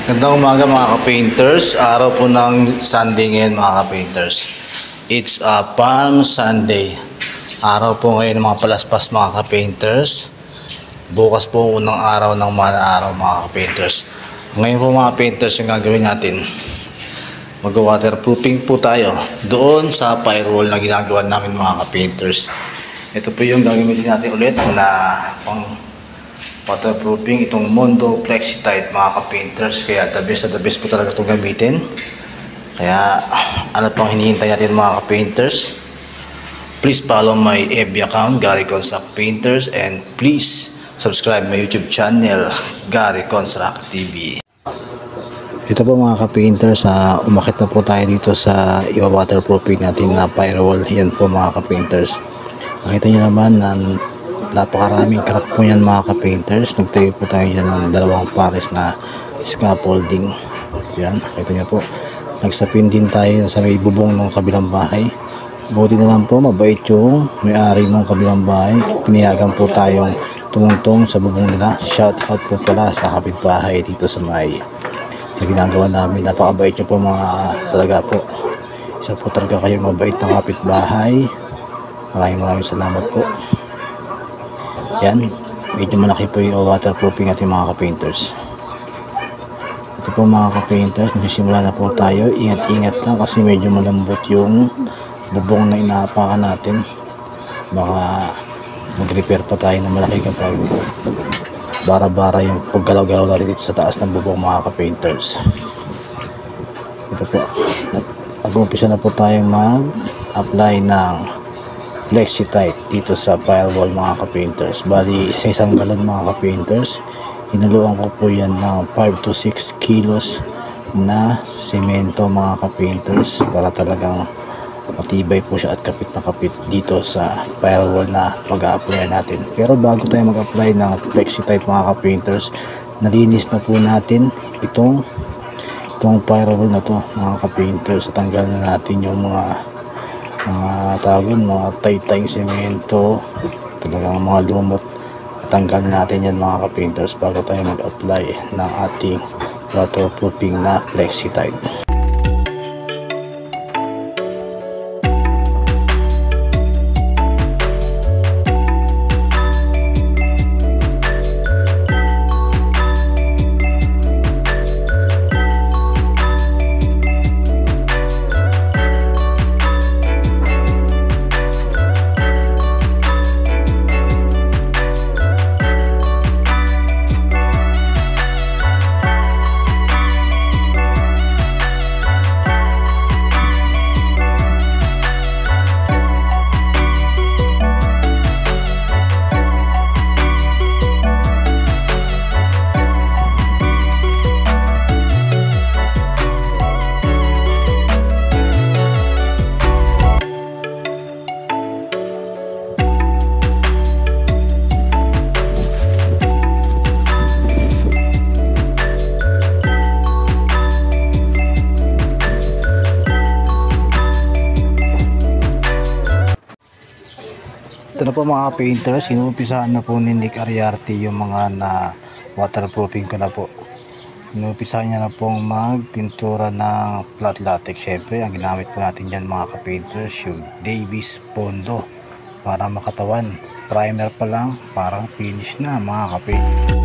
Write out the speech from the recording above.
Gandang umaga mga ka-painters. Araw po ng Sunday ngayon mga ka-painters. It's a Palm Sunday. Araw po ngayon ng mga palaspas mga ka-painters. Bukas po unang araw ng mga araw mga ka-painters. Ngayon po mga painters yung gagawin natin. Mag-waterproofing po tayo doon sa firewall na ginagawa namin mga ka-painters. Ito po yung gagamitin natin ulit na pang waterproofing, itong Mondo Flexitite mga ka-painters. Kaya the best po talaga itong gamitin. Kaya ano pang hinihintay natin mga ka-painters? Please follow my FB account Gary Construct Painters, and please subscribe my YouTube channel Gary Construct TV. Ito po mga ka-painters, umakit na po tayo dito sa waterproofing natin na firewall. Yan po mga ka-painters. Nakita nyo naman na napakaraming crack po yan mga ka-painters. Nagtayo po tayo dyan ng dalawang pares na scaffolding. Yan, kita nyo po. Nagsapin din tayo sa may bubong ng kabilang bahay. Buti na lang po, mabait yung may-ari ng kabilang bahay. Pinayagan po tayong tumungtong sa bubong nila. Shout out po pala sa kapitbahay dito sa ginagawa namin. Napakabait nyo po mga talaga po. Isa po talaga kayong mabait na kapitbahay. Maraming salamat po. Yan, medyo malaki po yung waterproofing natin mga ka-painters. Ito po mga ka-painters, magsisimula na po tayo. Ingat-ingat lang kasi medyo malambot yung bubong na inaapakan natin. Baka mag-repair pa tayo na malaki kapag bara-bara yung paggalaw-galaw natin dito sa taas ng bubong mga ka-painters. Ito po, nag-umpisa na po tayong mag-apply ng Flexitite dito sa firewall mga ka-painters. Bali sa isang galon mga ka-painters, hinuluan ko po yan ng 5 to 6 kilos na semento mga ka-painters para talagang matibay po siya at kapit na kapit dito sa firewall na mag-a-apply natin. Pero bago tayo mag-apply ng Flexitite mga ka-painters, nalinis na po natin itong firewall na to mga ka-painters. Tanggal na natin yung mga taytayng semento, talagang mga lumot. Tanggal natin yan mga ka-painters bago tayo mag-apply ng ating waterproofing na Flexitite. Ito na po mga painters, inuumpisahan na po ni Nick Ariarte yung mga na waterproofing ko na po. Inuumpisahan niya na pong magpintura ng flat latex. Syempre, ang ginamit po natin dyan mga ka-painters, yung Davis Pondo para makatawan. Primer pa lang, parang finish na mga ka-painters.